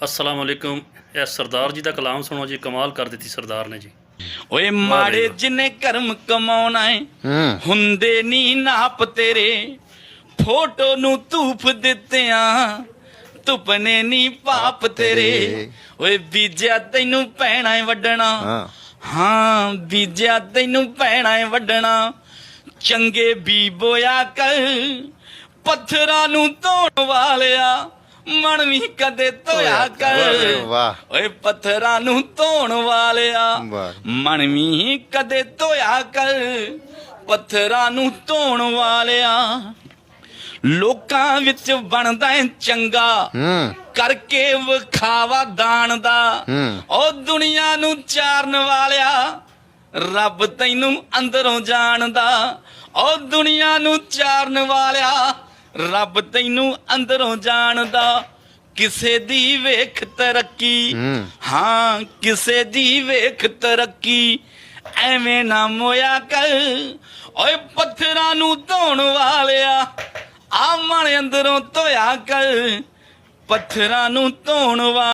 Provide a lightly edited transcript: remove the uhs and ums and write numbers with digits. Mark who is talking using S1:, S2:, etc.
S1: अस्सलाम वालेकुम। ਇਹ ਸਰਦਾਰ ਜੀ ਦਾ ਕਲਾਮ ਸੁਣੋ ਜੀ, ਕਮਾਲ ਕਰ ਦਿੱਤੀ ਸਰਦਾਰ ਨੇ ਜੀ।
S2: ਓਏ ਮਾੜੇ ਜਿਨੇ ਕਰਮ ਕਮਾਉਣਾ ਏ ਹੁੰਦੇ ਨੀ ਨਾਪ ਤੇਰੇ, ਫੋਟੋ ਨੂੰ ਧੂਪ ਦਿੱਤਿਆਂ ਤੁਪਨੇ ਨੀ ਪਾਪ ਤੇਰੇ। ਓਏ ਬੀਜਿਆ ਤੈਨੂੰ ਪੈਣਾ ਏ ਵੱਢਣਾ, ਹਾਂ ਬੀਜਿਆ ਤੈਨੂੰ ਪੈਣਾ ਏ ਵੱਢਣਾ, ਚੰਗੇ ਬੀ ਬੋਇਆ ਕਰ ਪੱਥਰਾਂ ਨੂੰ ਧੋਣ ਵਾਲਿਆ, ਮਨ ਵੀ ਕਦੇ ਧੋਇਆ ਕਰ। ਓਏ ਪੱਥਰਾਂ ਨੂੰ ਧੋਣ ਵਾਲਿਆ, ਮਨ ਵੀ ਕਦੇ ਧੋਇਆ ਕਰ, ਪੱਥਰਾਂ ਨੂੰ ਧੋਣ ਵਾਲਿਆ। ਲੋਕਾਂ ਵਿੱਚ ਬਣਦਾ ਏ ਚੰਗਾ ਕਰਕੇ ਵਿਖਾਵਾ ਦਾਨ ਦਾ, ਉਹ ਦੁਨੀਆ ਨੂੰ ਚਾਰਨ ਵਾਲਿਆ ਰੱਬ ਤੈਨੂੰ ਅੰਦਰੋਂ ਜਾਣਦਾ, ਉਹ ਦੁਨੀਆ ਨੂੰ ਚਾਰਨ ਵਾਲਿਆ ਰੱਬ ਤੈਨੂੰ ਅੰਦਰੋਂ ਜਾਣਦਾ। ਕਿਸੇ ਦੀ ਵੇਖ ਤਰੱਕੀ, ਹਾਂ ਕਿਸੇ ਦੀ ਵੇਖ ਤਰੱਕੀ, ਐਵੇਂ ਨਾ ਮੋਇਆ ਕਰ। ਓਏ ਪੱਥਰਾਂ ਨੂੰ ਧੋਣ ਵਾਲਿਆ ਆ ਮਨ ਅੰਦਰੋਂ ਧੋਇਆ ਕਰ, ਪੱਥਰਾਂ ਨੂੰ ਧੋਣ ਵਾਲਿਆ।